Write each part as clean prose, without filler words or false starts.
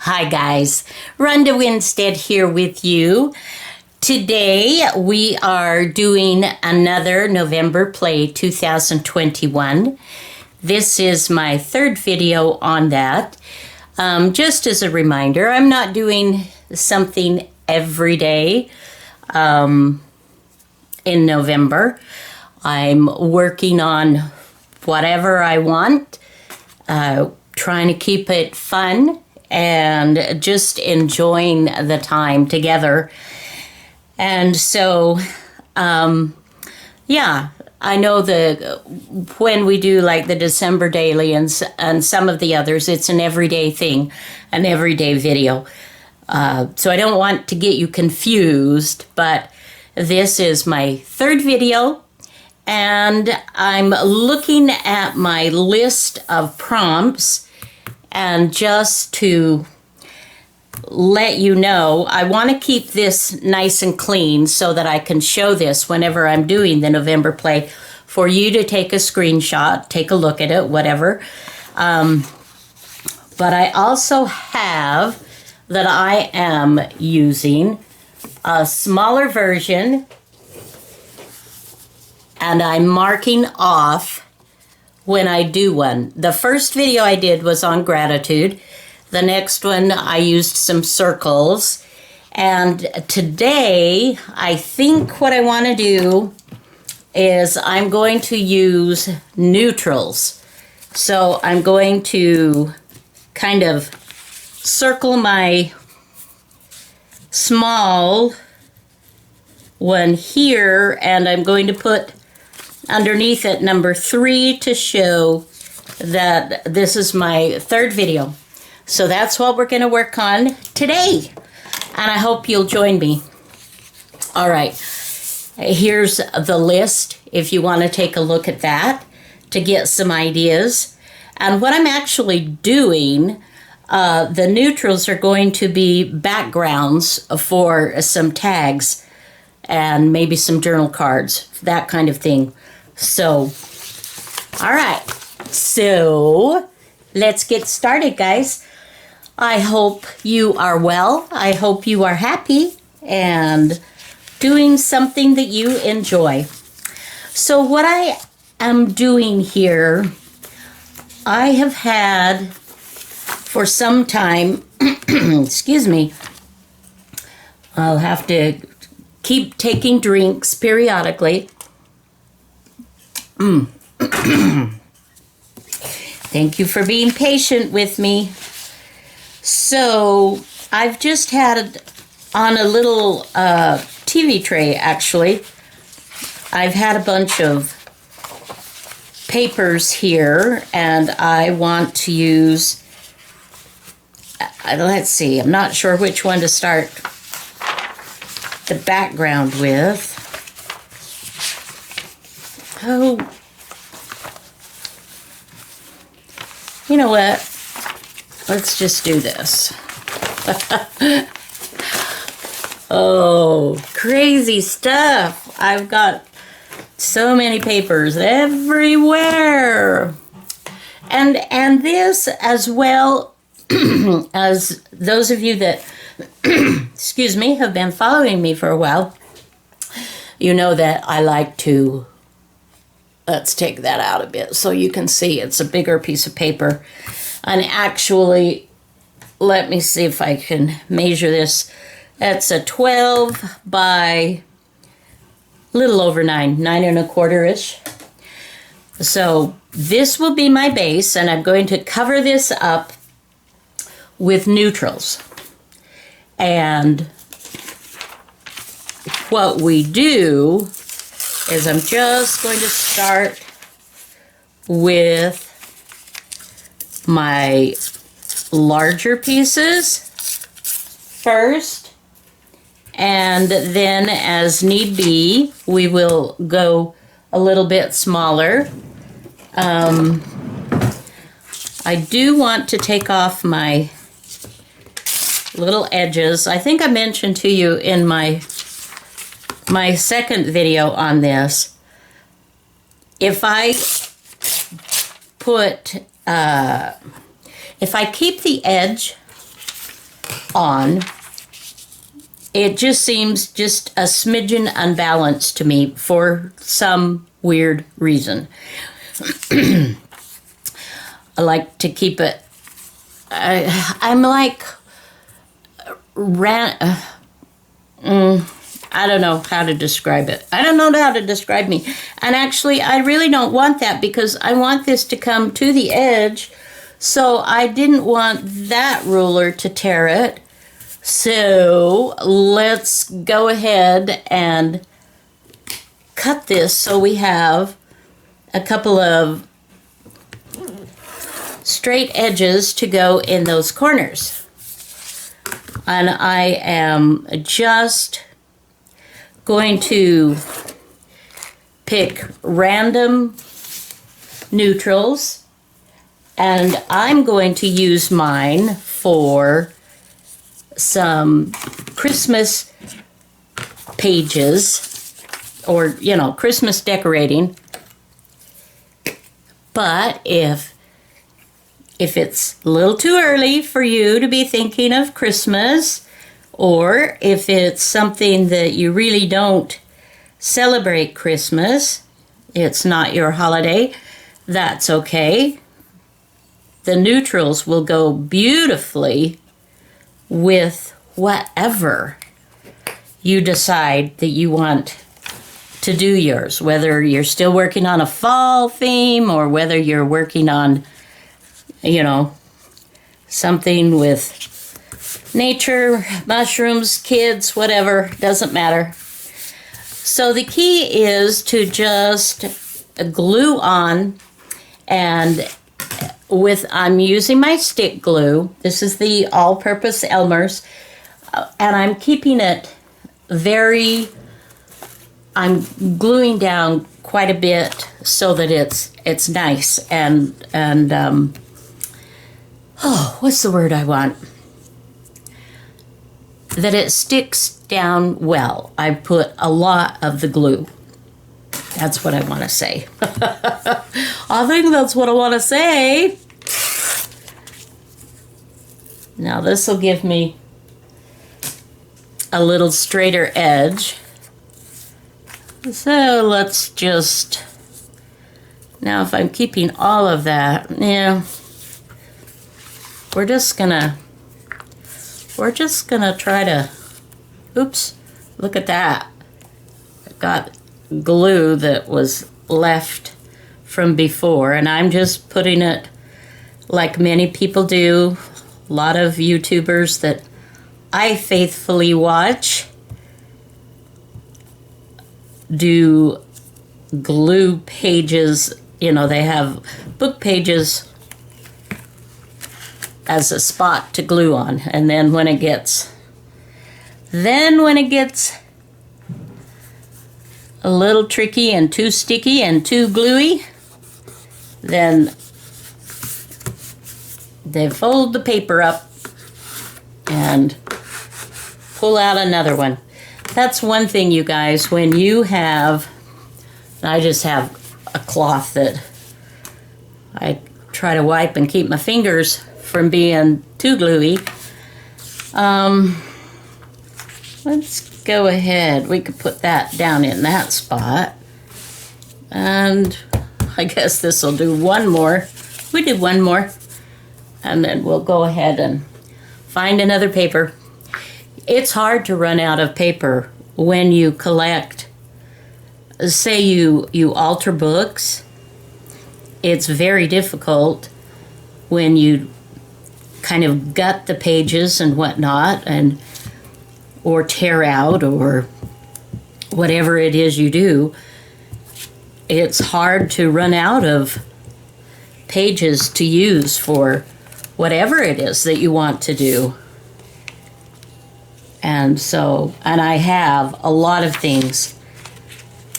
Hi guys, Ronda Winstead here with you. Today we are doing another November Play 2021. This is my third video on that. Just as a reminder, I'm not doing something every day in November. I'm working on whatever I want, trying to keep it fun and just enjoying the time together. And so, yeah, I know when we do like the December daily and some of the others, it's an everyday thing, an everyday video. So I don't want to get you confused, but this is my third video, and I'm looking at my list of prompts. And just to let you know, I want to keep this nice and clean so that I can show this whenever I'm doing the November Play for you to take a screenshot, take a look at it, whatever. But I also have that I am using a smaller version, and I'm marking off when I do one. The first video I did was on gratitude. The next one I used some circles. And today I think what I want to do is I'm going to use neutrals. So I'm going to kind of circle my small one here, and I'm going to put underneath it number 3 to show that this is my third video. So that's what we're going to work on today, and I hope you'll join me. All right, here's the list if you want to take a look at that to get some ideas. And what I'm actually doing, the neutrals are going to be backgrounds for some tags and maybe some journal cards, that kind of thing. So, all right, so let's get started, guys. I hope you are well. I hope you are happy and doing something that you enjoy. So what I am doing here, I have had for some time, excuse me, I'll have to keep taking drinks periodically. Thank you for being patient with me. So I've just had on a little TV tray, actually, I've had a bunch of papers here, and I want to use, let's see, I'm not sure which one to start the background with. Oh, you know what? Let's just do this. Oh, crazy stuff. I've got so many papers everywhere. And this, as well as those of you that, excuse me, have been following me for a while, you know that I like to, let's take that out a bit so you can see it's a bigger piece of paper. And actually, let me see if I can measure this. That's a 12 by a little over 9 1/4-ish. So this will be my base, and I'm going to cover this up with neutrals. And what we do is I'm just going to start with my larger pieces first, and then as need be, we will go a little bit smaller. I do want to take off my little edges. I think I mentioned to you in my second video on this, if I put, if I keep the edge on, it just seems just a smidgen unbalanced to me for some weird reason. I like to keep it, I'm like, I don't know how to describe it. I don't know how to describe me. And actually, I really don't want that because I want this to come to the edge. So I didn't want that ruler to tear it. So let's go ahead and cut this so we have a couple of straight edges to go in those corners. And I am just going to pick random neutrals, and I'm going to use mine for some Christmas pages, or, you know, Christmas decorating. But if it's a little too early for you to be thinking of Christmas, or if it's something that you really don't celebrate Christmas, it's not your holiday, that's okay. The neutrals will go beautifully with whatever you decide that you want to do yours, whether you're still working on a fall theme or whether you're working on, you know, something with nature, mushrooms, kids, whatever, doesn't matter. So the key is to just glue on, and I'm using my stick glue. This is the all-purpose Elmer's, and I'm keeping it I'm gluing down quite a bit so that it's nice and what's the word I want? That it sticks down well. I put a lot of the glue. That's what I want to say. I think that's what I want to say. Now this will give me a little straighter edge. So let's just, now if I'm keeping all of that, yeah, we're just gonna try to, oops, look at that. I've got glue that was left from before, and I'm just putting it like many people do. A lot of YouTubers that I faithfully watch do glue pages. You know, they have book pages as a spot to glue on, and then when it gets a little tricky and too sticky and too gluey, then they fold the paper up and pull out another one. That's one thing, you guys, when you have, I just have a cloth that I try to wipe and keep my fingers from being too gluey. Let's go ahead. We could put that down in that spot. And I guess this will do one more. We do one more. And then we'll go ahead and find another paper. It's hard to run out of paper when you collect. Say you alter books. It's very difficult when you kind of gut the pages and whatnot, or tear out, or whatever it is you do. It's hard to run out of pages to use for whatever it is that you want to do. And so, and I have a lot of things,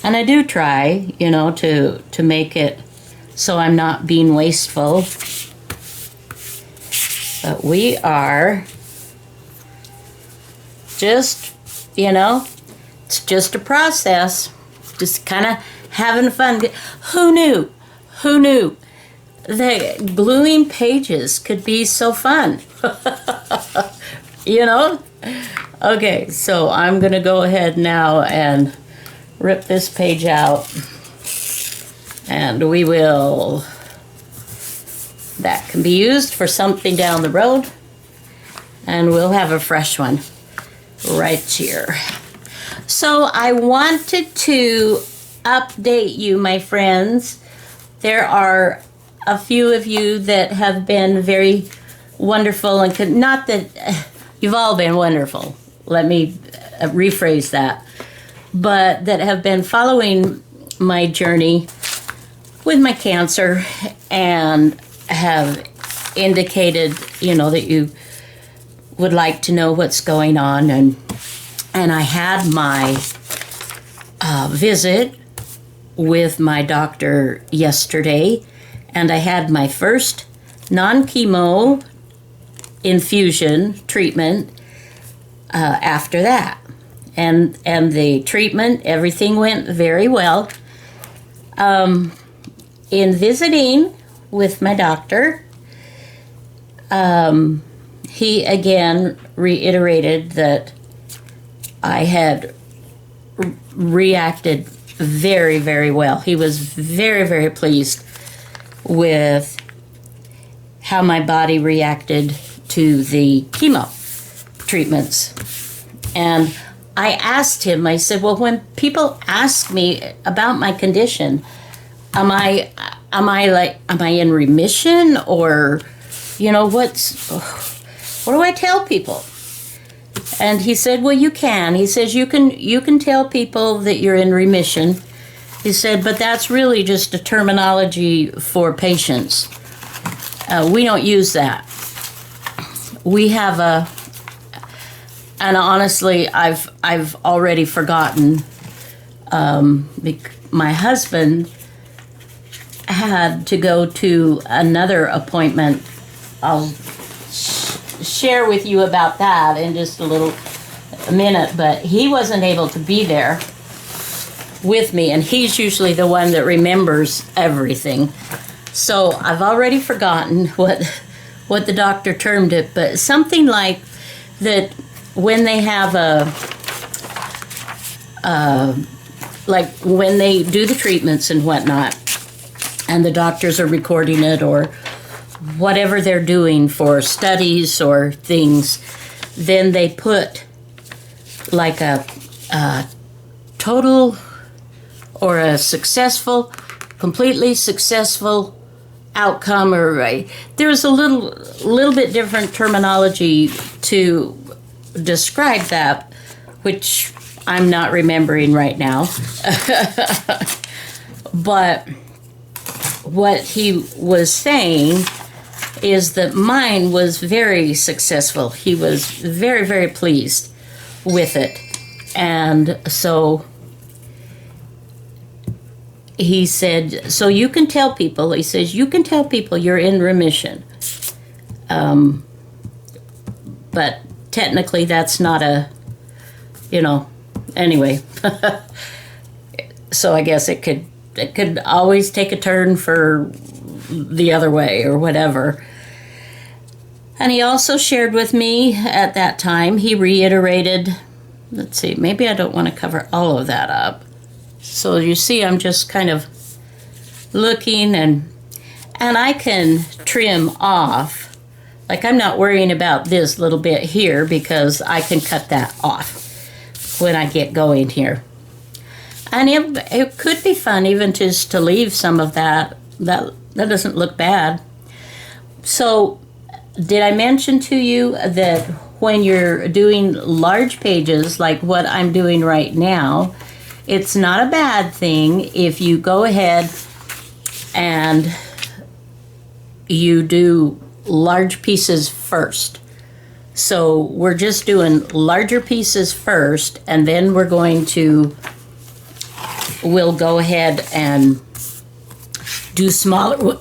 and I do try, you know, to make it so I'm not being wasteful. But we are just, you know, it's just a process. Just kind of having fun. Who knew? Who knew that gluing pages could be so fun? you know? Okay, so I'm going to go ahead now and rip this page out. And we will... That can be used for something down the road. And we'll have a fresh one right here. So I wanted to update you, my friends. There are a few of you that have been very wonderful, and not that you've all been wonderful. Let me rephrase that. But that have been following my journey with my cancer and have indicated, you know, that you would like to know what's going on. And I had my visit with my doctor yesterday, and I had my first non-chemo infusion treatment after that. And the treatment, everything went very well. In visiting with my doctor, he again reiterated that I had reacted very, very well. He was very, very pleased with how my body reacted to the chemo treatments. And I asked him, I said, well, when people ask me about my condition, am I in remission, or, you know, what do I tell people? And he said, well, you can. He says, you can tell people that you're in remission. He said, but that's really just a terminology for patients. We don't use that. We have and honestly, I've already forgotten. My husband had to go to another appointment. I'll share with you about that in just a minute, but he wasn't able to be there with me, and he's usually the one that remembers everything. So I've already forgotten what the doctor termed it, but something like that when they have like when they do the treatments and whatnot, and the doctors are recording it or whatever they're doing for studies or things, then they put like a total or a successful, completely successful outcome, or there's a little bit different terminology to describe that, which I'm not remembering right now. But what he was saying is that mine was very successful. He was very, very pleased with it. And so he said, so you can tell people, he says, you can tell people you're in remission. But technically that's not anyway. So I guess it could always take a turn for the other way or whatever. And he also shared with me at that time, he reiterated, let's see, maybe I don't want to cover all of that up. So you see, I'm just kind of looking, and I can trim off. Like, I'm not worrying about this little bit here because I can cut that off when I get going here. And it could be fun even just to leave some of that. That doesn't look bad. So did I mention to you that when you're doing large pages like what I'm doing right now, it's not a bad thing if you go ahead and you do large pieces first. So we're just doing larger pieces first, and then we'll go ahead and do smaller,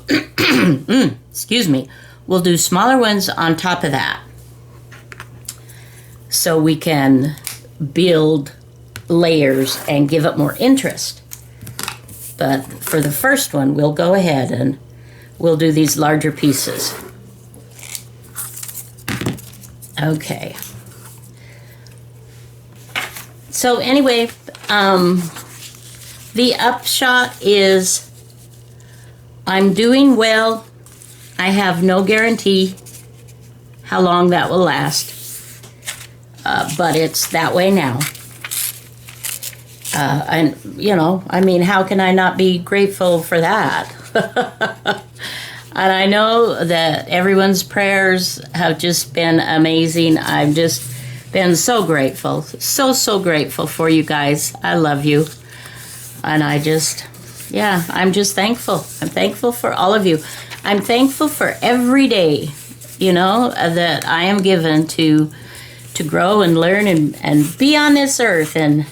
excuse me, we'll do smaller ones on top of that. So we can build layers and give it more interest. But for the first one, we'll go ahead and we'll do these larger pieces. Okay, So anyway, the upshot is I'm doing well. I have no guarantee how long that will last, but it's that way now. And, you know, I mean, how can I not be grateful for that? And I know that everyone's prayers have just been amazing. I've just been so grateful, so grateful for you guys. I love you. And I'm just thankful. I'm thankful for all of you. I'm thankful for every day, you know, that I am given to grow and learn and be on this earth. And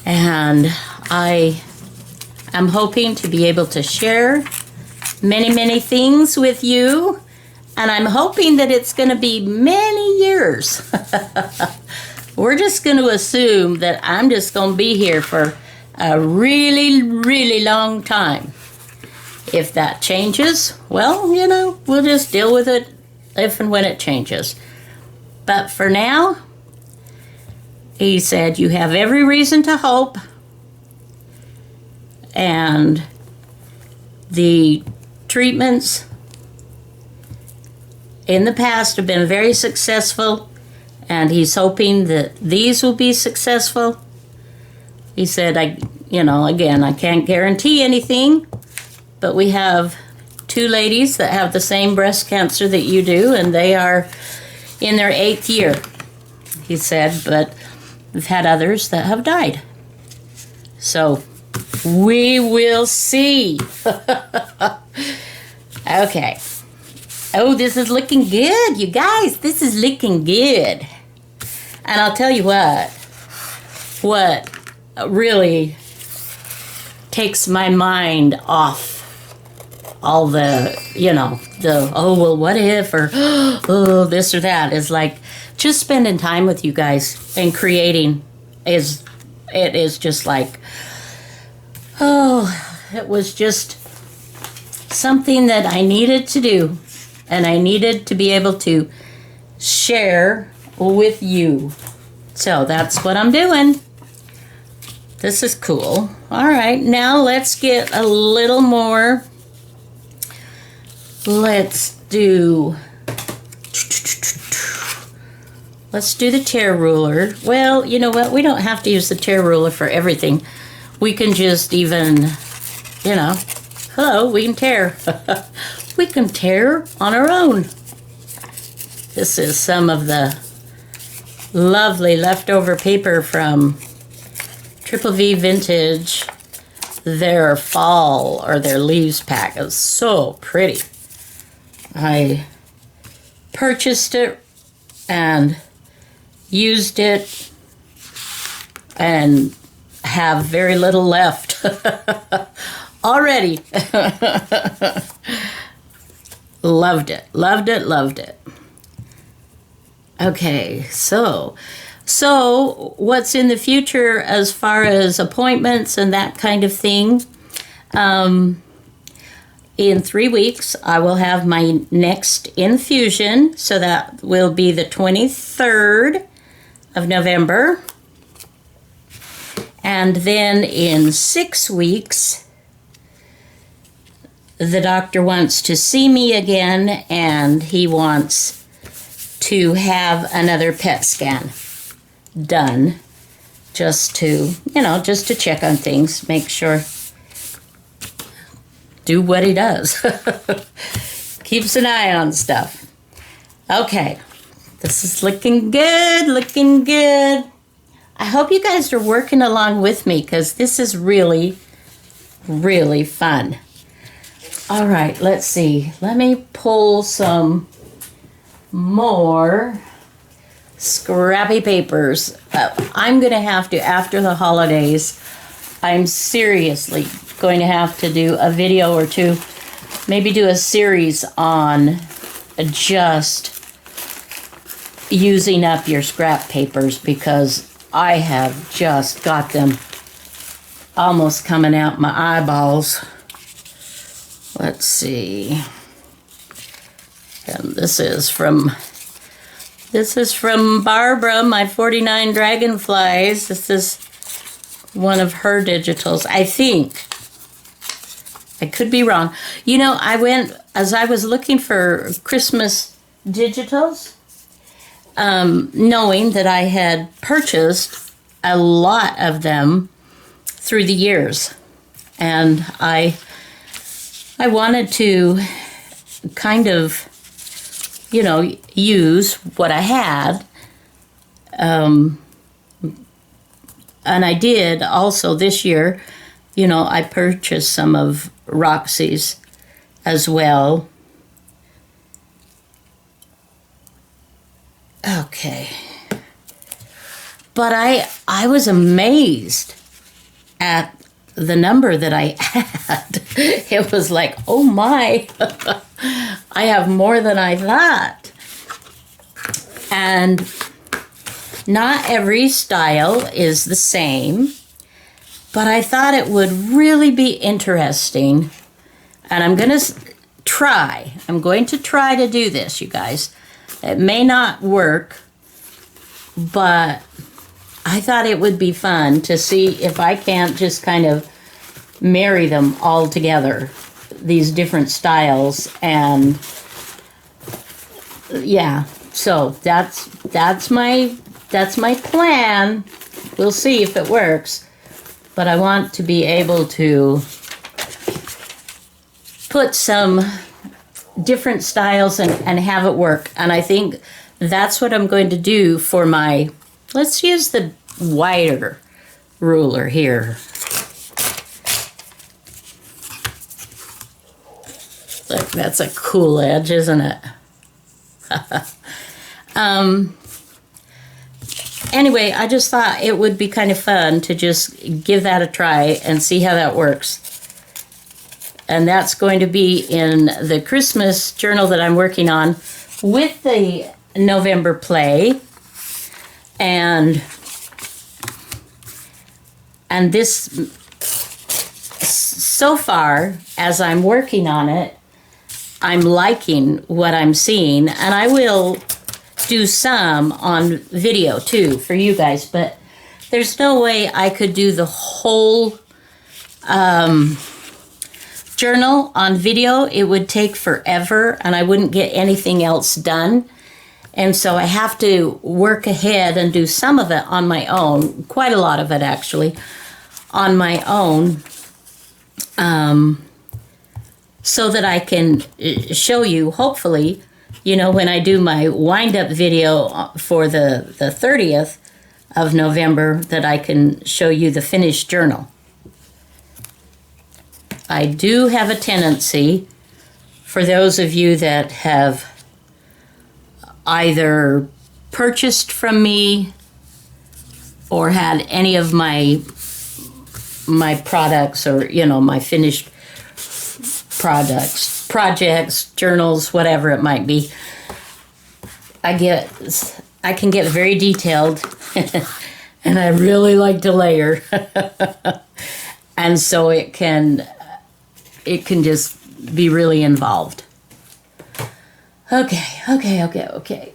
I am hoping to be able to share many things with you. And I'm hoping that it's going to be many years. We're just going to assume that I'm just going to be here for a really long time. If that changes, well, you know, we'll just deal with it if and when it changes. But for now, he said, you have every reason to hope. And the treatments in the past have been very successful, and he's hoping that these will be successful. He said, again, I can't guarantee anything, but we have 2 ladies that have the same breast cancer that you do, and they are in their 8th year, he said, but we've had others that have died. So we will see. Okay. Oh, this is looking good, you guys. This is looking good. And I'll tell you what really takes my mind off all the, you know, the, oh, well, what if, or, oh, this or that, is like just spending time with you guys and creating it is just like, oh, it was just something that I needed to do, and I needed to be able to share with you. So that's what I'm doing. This is cool. All right, now let's get a little more. Let's do the tear ruler. Well, you know what? We don't have to use the tear ruler for everything. We can just even, you know, hello, we can tear. We can tear on our own. This is some of the lovely leftover paper from Triple V Vintage. Their fall or their leaves pack is so pretty. I purchased it and used it and have very little left already. Loved it. Okay, so what's in the future as far as appointments and that kind of thing? In 3 weeks, I will have my next infusion, so that will be the 23rd of November. And then in 6 weeks, the doctor wants to see me again, and he wants to have another PET scan done, just to check on things, make sure, do what he does. Keeps an eye on stuff. Okay, this is looking good. I hope you guys are working along with me, because this is really fun. All right, let's see. Let me pull some more scrappy papers. I'm going to have to, after the holidays, I'm seriously going to have to do a video or two, maybe do a series on just using up your scrap papers, because I have just got them almost coming out my eyeballs. Let's see. And this This is from Barbara, my 49 dragonflies. This is one of her digitals, I think. I could be wrong. You know, as I was looking for Christmas digitals, knowing that I had purchased a lot of them through the years. And I wanted to kind of, you know, use what I had. And I did also this year, you know, I purchased some of Roxy's as well. Okay. But I was amazed at the number that I had. It was like, oh my, I have more than I thought. And not every style is the same, but I thought it would really be interesting. And I'm going to try to do this, you guys. It may not work, but I thought it would be fun to see if I can't just kind of marry them all together, these different styles. And yeah, so that's my plan. We'll see if it works, but I want to be able to put some different styles and have it work. And I think that's what I'm going to do for my, let's use the wider ruler here. Look, that's a cool edge, isn't it? Anyway, I just thought it would be kind of fun to just give that a try and see how that works. And that's going to be in the Christmas journal that I'm working on with the November play. And this, so far, as I'm working on it, I'm liking what I'm seeing. And I will do some on video too for you guys, but there's no way I could do the whole journal on video. It would take forever and I wouldn't get anything else done. And so I have to work ahead and do some of it on my own, quite a lot of it actually, on my own, so that I can show you, hopefully, you know, when I do my wind-up video for the 30th of November, that I can show you the finished journal. I do have a tendency, for those of you that have either purchased from me or had any of my products, or, you know, my finished projects, journals, whatever it might be, I can get very detailed and I really like to layer. And so it can just be really involved. Okay.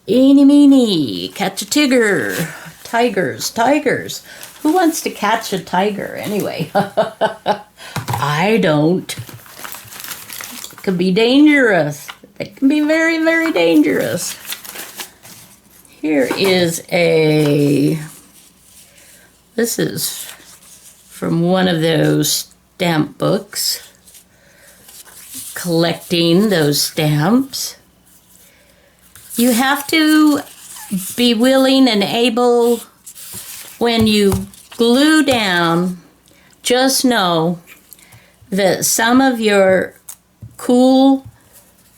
Eeny, meeny, catch a tigger. Tigers. Who wants to catch a tiger anyway? I don't. It can be dangerous. It can be very, very dangerous. Here is this is from one of those stamp books. Collecting those stamps. You have to be willing and able, when you glue down, just know that some of your cool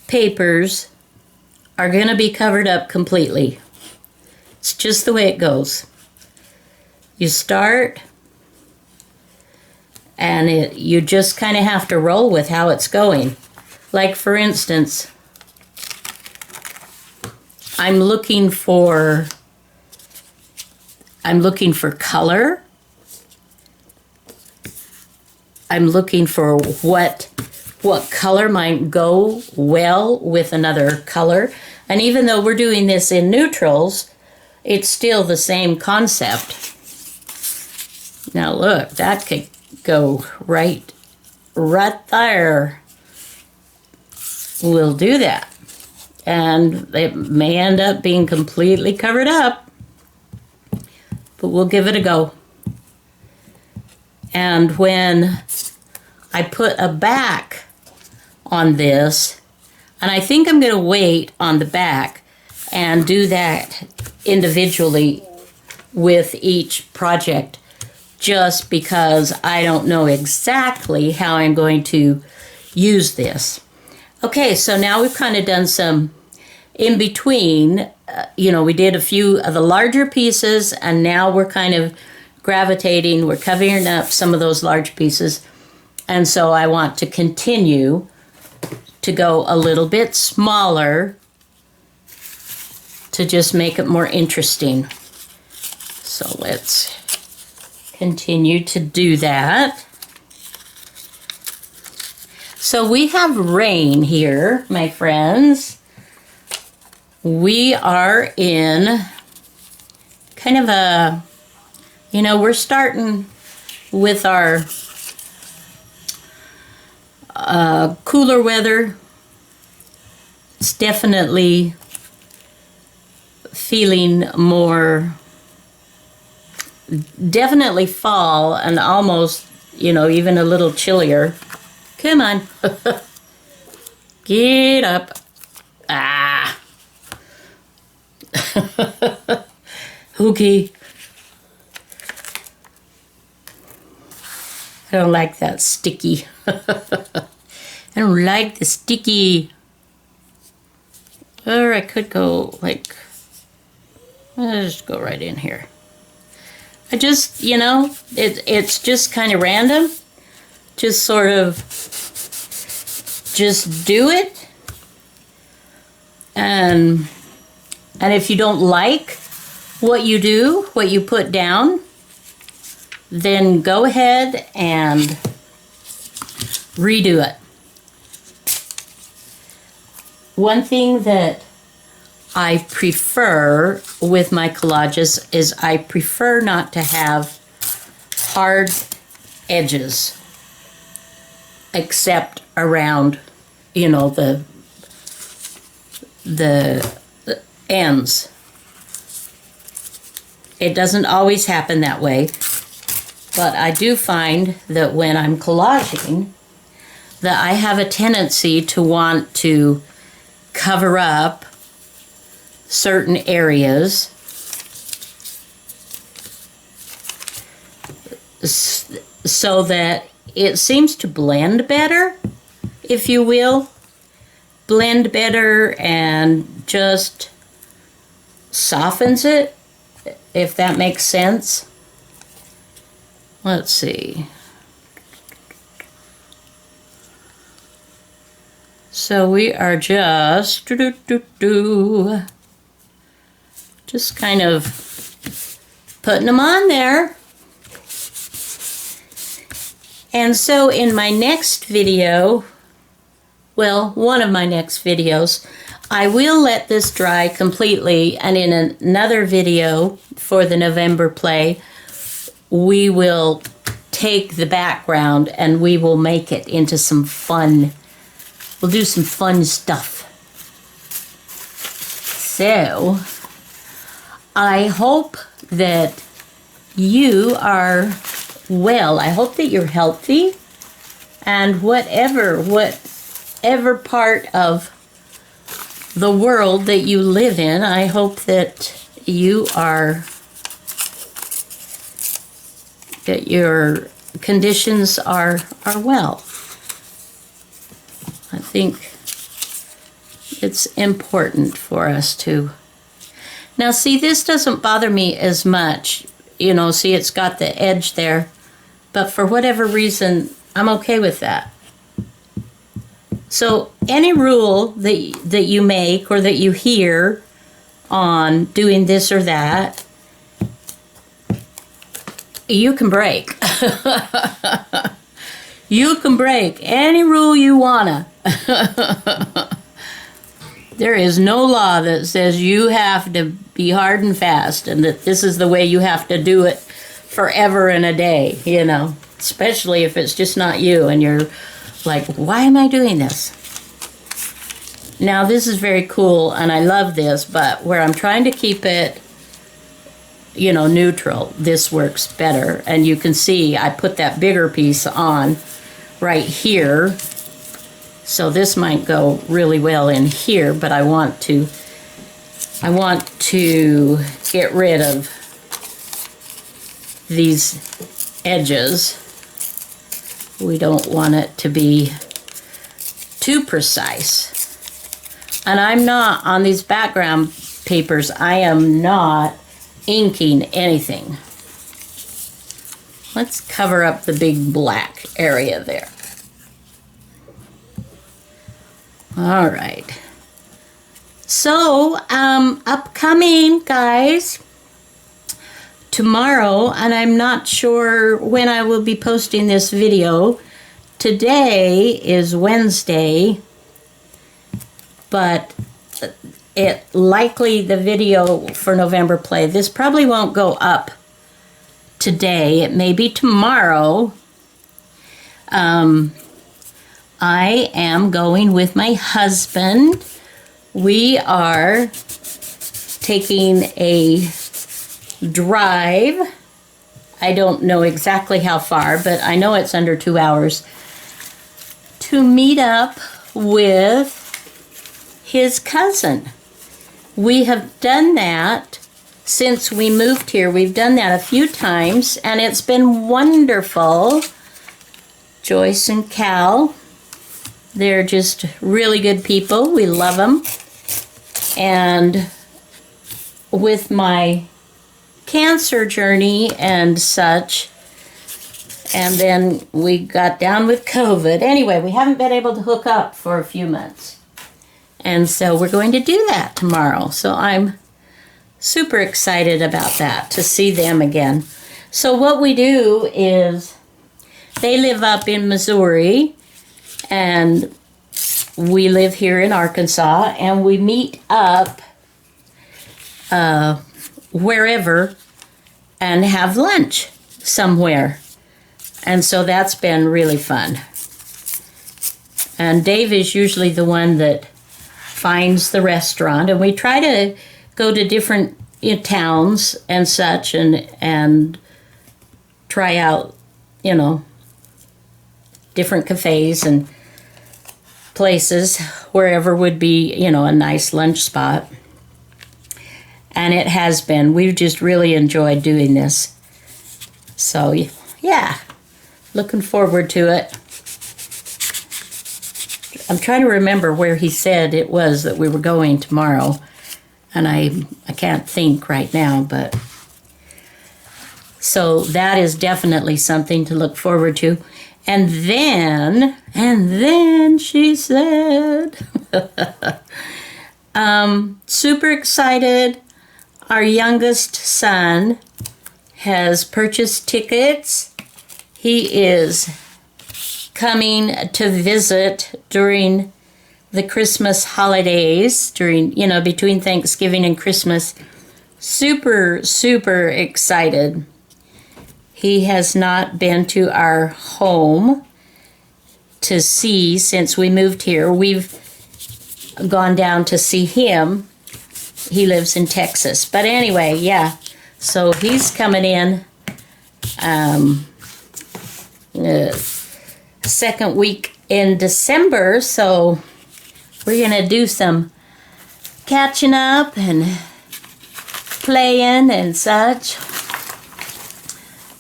papers are going to be covered up completely. It's just the way it goes. You start, and you just kind of have to roll with how it's going. Like, for instance, I'm looking for color. I'm looking for what color might go well with another color. And even though we're doing this in neutrals, it's still the same concept. Now look, that could go right there. We'll do that. And it may end up being completely covered up, but we'll give it a go. And when I put a back on this, and I think I'm going to wait on the back and do that individually with each project, just because I don't know exactly how I'm going to use this. Okay, so now we've kind of done some in between. We did a few of the larger pieces, and now we're kind of gravitating, we're covering up some of those large pieces. And so I want to continue to go a little bit smaller to just make it more interesting. So let's continue to do that. So we have rain here, my friends. We are in kind of a, we're starting with our cooler weather. It's definitely feeling more, definitely fall, and almost, even a little chillier. Come on. Get up. Ah. Okay. I don't like that sticky. I don't like the sticky. Or I could go like, let's just go right in here. I just, it's just kind of random. Just sort of, just do it. And if you don't like what you do, what you put down, then go ahead and redo it. One thing that I prefer with my collages is I prefer not to have hard edges, except around, the ends. It doesn't always happen that way, but I do find that when I'm collaging, that I have a tendency to want to cover up certain areas so that it seems to blend better, if you will. Blend better and just softens it, if that makes sense. Let's see. So we are just kind of putting them on there. And so in my next video, well, one of my next videos, I will let this dry completely, and in another video for the November play, we will take the background and we will make it into some fun. We'll do some fun stuff. So, I hope that you are well. I hope that you're healthy, and whatever part of the world that you live in, I hope that that your conditions are well. I think it's important for us to. Now see, this doesn't bother me as much. See, it's got the edge there, but for whatever reason, I'm okay with that. So any rule that you make or that you hear on doing this or that, you can break. You can break any rule you wanna. There is no law that says you have to be hard and fast and that this is the way you have to do it forever and a day, you know, especially if it's just not you and you're like, why am I doing this? Now, this is very cool and I love this, but where I'm trying to keep it, you know, neutral, this works better. And you can see I put that bigger piece on right here. So this might go really well in here, but I want to get rid of these edges. We don't want it to be too precise. And I'm not, on these background papers, I am not inking anything. Let's cover up the big black area there. All right. So, upcoming, guys, tomorrow, and I'm not sure when I will be posting this video. Today is Wednesday, but it likely the video for November Play. This probably won't go up today. It may be tomorrow. I am going with my husband. We are taking a drive. I don't know exactly how far, but I know it's under 2 hours, to meet up with his cousin. We have done that since we moved here. We've done that a few times, and it's been wonderful. Joyce and Cal, they're just really good people. We love them. And with my cancer journey and such, and then we got down with COVID. Anyway, we haven't been able to hook up for a few months. And so we're going to do that tomorrow. So I'm super excited about that, to see them again. So what we do is, they live up in Missouri, and we live here in Arkansas, and we meet up wherever and have lunch somewhere. And so that's been really fun. And Dave is usually the one that finds the restaurant, and we try to go to different towns and such, and try out, you know, different cafes and places, wherever would be, you know, a nice lunch spot. And it has been. We've just really enjoyed doing this. So, yeah, looking forward to it. I'm trying to remember where he said it was that we were going tomorrow, and I can't think right now, but so that is definitely something to look forward to. And then she said, super excited. Our youngest son has purchased tickets. He is coming to visit during the Christmas holidays, between Thanksgiving and Christmas. Super, super excited. He has not been to our home to see since we moved here. We've gone down to see him. He lives in Texas. But anyway, yeah. So he's coming in second week in December. So we're going to do some catching up and playing and such.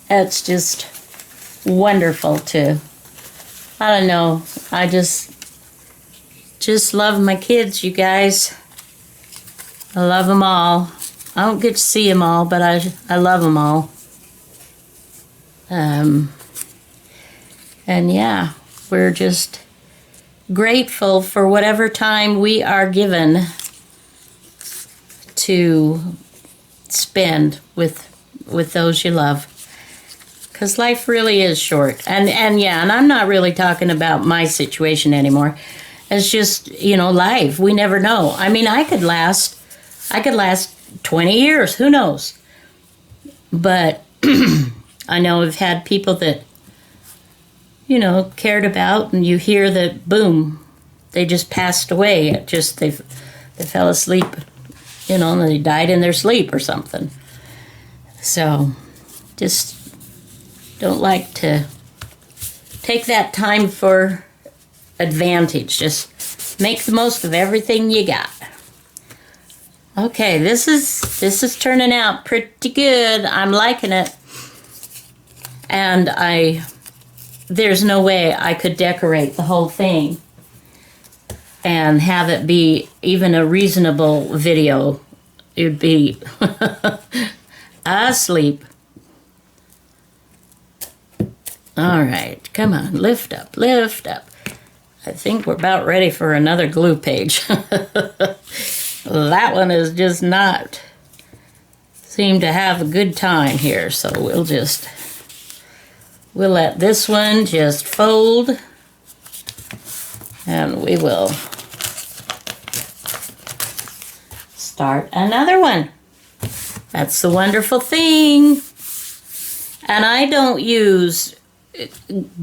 It's just wonderful to, I don't know, I just love my kids, you guys. I love them all. I don't get to see them all, but I love them all. And yeah, we're just grateful for whatever time we are given to spend with those you love. Because life really is short. And I'm not really talking about my situation anymore. It's just, life. We never know. I mean, I could last 20 years. Who knows? But I know I've had people that, cared about, and you hear that, boom, they just passed away. They fell asleep, and they died in their sleep or something. So just don't like to take that time for advantage. Just make the most of everything you got. Okay, this is turning out pretty good. I'm liking it. And there's no way I could decorate the whole thing and have it be even a reasonable video. It would be asleep. All right, come on, lift up, lift up. I think we're about ready for another glue page. That one is just not seem to have a good time here, so we'll let this one just fold, and we will start another one. That's the wonderful thing. And I don't use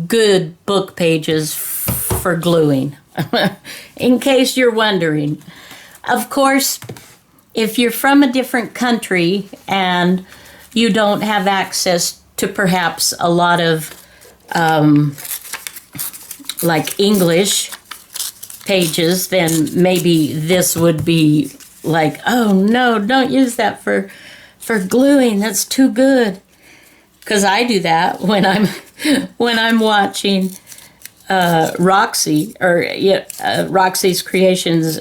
good book pages for gluing, in case you're wondering. Of course, if you're from a different country and you don't have access to perhaps a lot of like English pages, then maybe this would be like, oh no, don't use that for gluing. That's too good. Because I do that when I'm watching Roxy, or Roxy's Creations,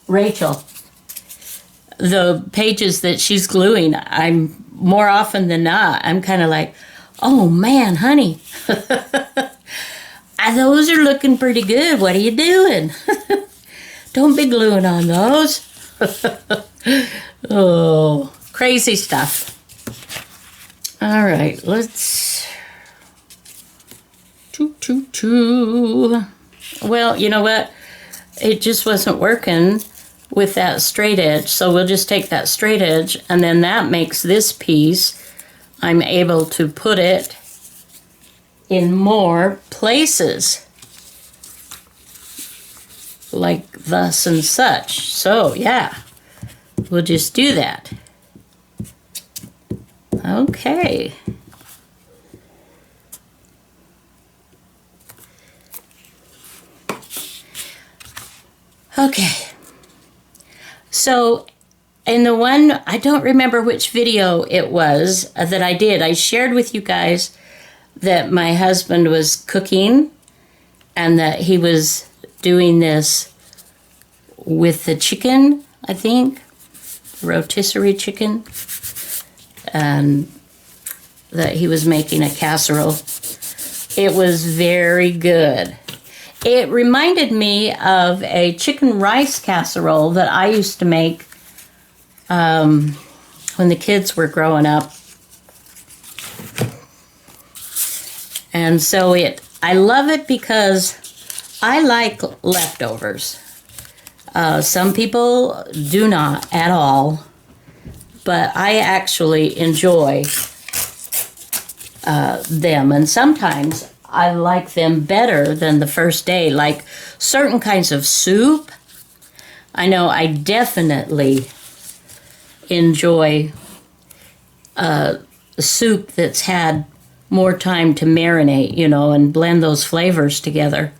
Rachel. The pages that she's gluing, I'm more often than not, I'm kind of like, oh man, honey, those are looking pretty good. What are you doing? Don't be gluing on those. Oh, crazy stuff. All right, let's... Well, you know what? It just wasn't working with that straight edge, so we'll just take that straight edge, and then that makes this piece, I'm able to put it in more places, like thus and such. So yeah, we'll just do that. Okay. Okay. So in the one, I don't remember which video it was that I did. I shared with you guys that my husband was cooking and that he was doing this with the chicken, I think, rotisserie chicken, and that he was making a casserole. It was very good. It reminded me of a chicken rice casserole that I used to make when the kids were growing up. And so I love it because I like leftovers. Some people do not at all, but I actually enjoy them. And sometimes I like them better than the first day. Like certain kinds of soup, I know I definitely enjoy soup that's had more time to marinate, and blend those flavors together.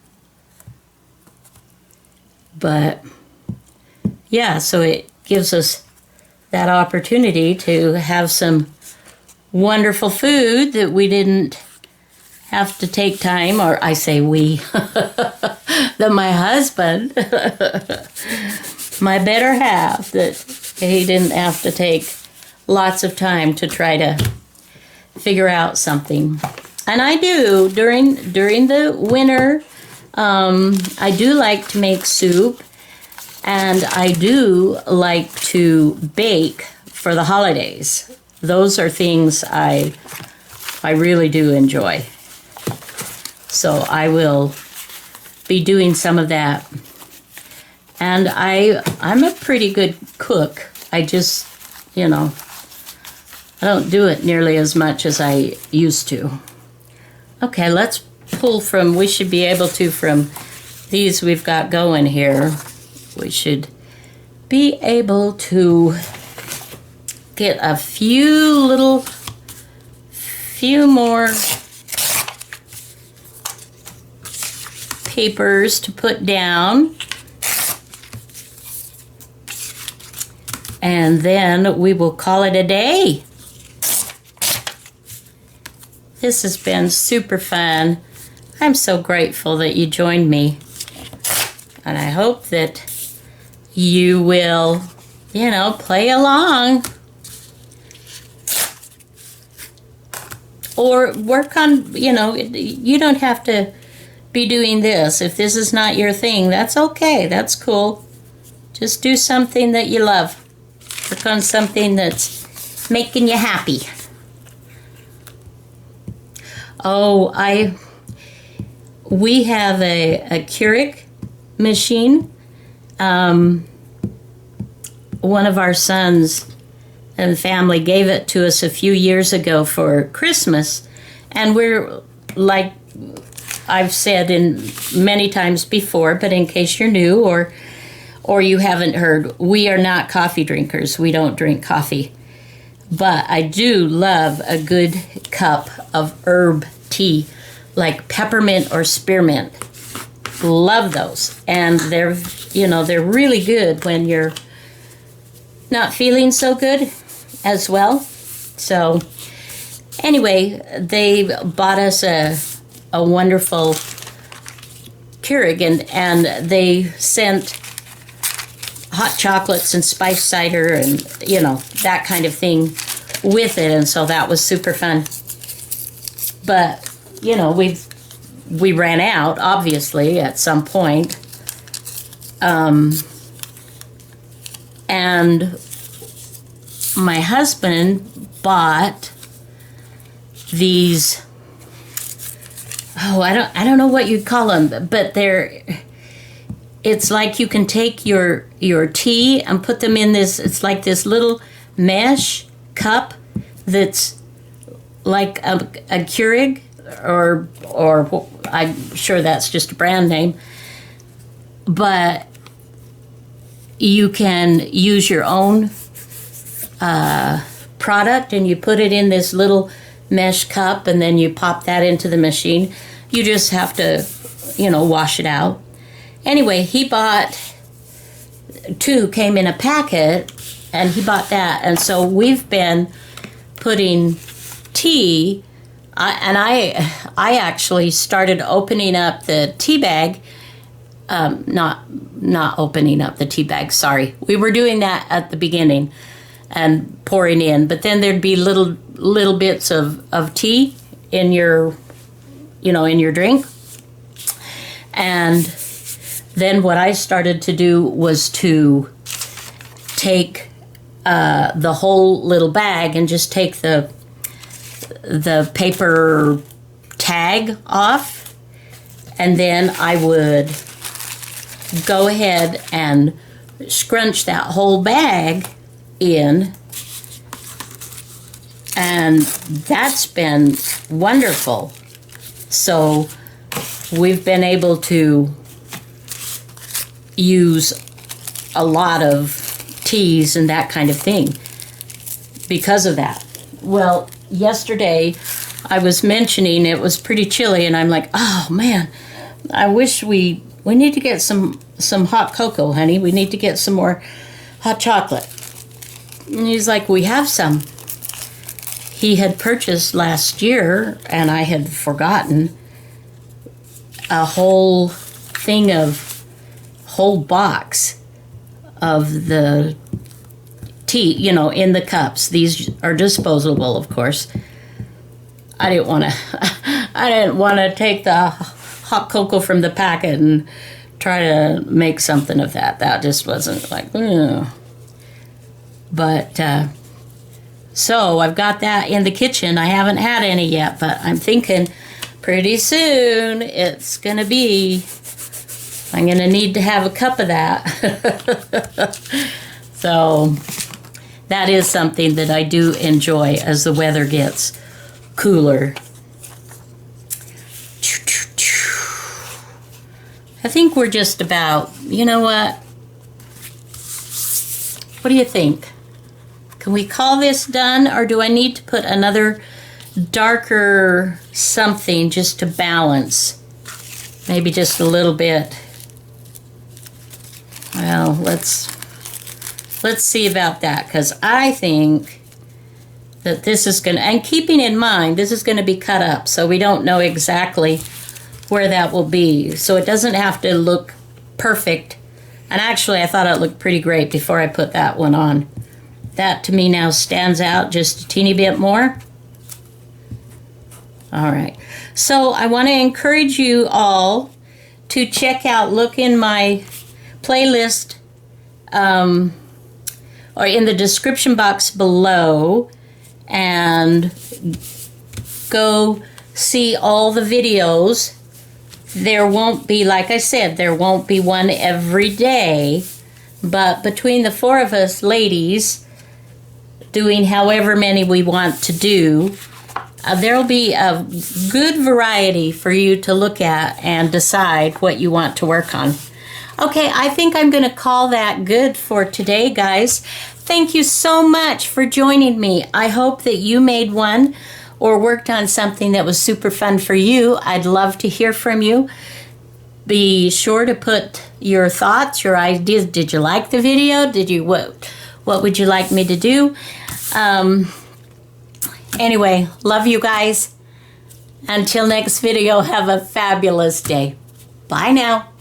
But yeah, so it gives us that opportunity to have some wonderful food that we didn't have to take time, or I say we, that my husband, my better half, that he didn't have to take lots of time to try to figure out something. And I do, during the winter, I do like to make soup, and I do like to bake for the holidays. Those are things I really do enjoy. So I will be doing some of that. And I'm a pretty good cook. I just, I don't do it nearly as much as I used to. Okay, let's pull from, we should be able to, from these we've got going here, we should be able to get a few more papers to put down. And then we will call it a day. This has been super fun. I'm so grateful that you joined me. And I hope that you will, play along. Or work on, you don't have to be doing this. If this is not your thing, that's okay. That's cool. Just do something that you love. Work on something that's making you happy. Oh, we have a Keurig machine. One of our sons and family gave it to us a few years ago for Christmas. And we're, like I've said many times before, but in case you're new or you haven't heard, we are not coffee drinkers. We don't drink coffee. But I do love a good cup of herb tea, like peppermint or spearmint. Love those. And they're really good when you're not feeling so good as well. So anyway, they bought us a wonderful Keurig, and they sent hot chocolates and spiced cider and, that kind of thing with it. And so that was super fun. But, we ran out, obviously, at some point. And my husband bought these, I don't know what you'd call them, but it's like you can take your tea and put them in this, it's like this little mesh cup that's like a Keurig, or I'm sure that's just a brand name, but you can use your own product, and you put it in this little mesh cup, and then you pop that into the machine. You just have to, wash it out. Anyway, he bought two, came in a packet, and he bought that. And so we've been putting tea, I actually started opening up the tea bag, not opening up the tea bag, sorry. We were doing that at the beginning and pouring in, but then there'd be little bits of tea in your, in your drink. And then what I started to do was to take the whole little bag and just take the paper tag off, and then I would go ahead and scrunch that whole bag in, and that's been wonderful. So we've been able to use a lot of teas and that kind of thing because of that. Well, yesterday I was mentioning it was pretty chilly, and I'm like, oh man, I wish we need to get some hot cocoa, honey. We need to get some more hot chocolate. And he's like, we have some. He had purchased last year, and I had forgotten, a whole box of the tea, in the cups. These are disposable, of course. I didn't want to take the hot cocoa from the packet and try to make something of that. That just wasn't like, ugh. But so I've got that in the kitchen. I haven't had any yet, but I'm thinking pretty soon it's gonna be I'm going to need to have a cup of that. So that is something that I do enjoy as the weather gets cooler. I think we're just about, you know what? What do you think? Can we call this done, or do I need to put another darker something just to balance? Maybe just a little bit. Well, let's see about that, because I think that this is going to, and keeping in mind, this is going to be cut up, so we don't know exactly where that will be. So it doesn't have to look perfect. And actually, I thought it looked pretty great before I put that one on. That, to me, now stands out just a teeny bit more. All right. So I want to encourage you all to check out, look in my playlist or in the description box below, and go see all the videos. There won't be, like I said, there won't be one every day, but between the four of us ladies doing however many we want to do, there'll be a good variety for you to look at and decide what you want to work on. Okay, I think I'm going to call that good for today, guys. Thank you so much for joining me. I hope that you made one or worked on something that was super fun for you. I'd love to hear from you. Be sure to put your thoughts, your ideas. Did you like the video? Did you what would you like me to do? Anyway, love you guys. Until next video, have a fabulous day. Bye now.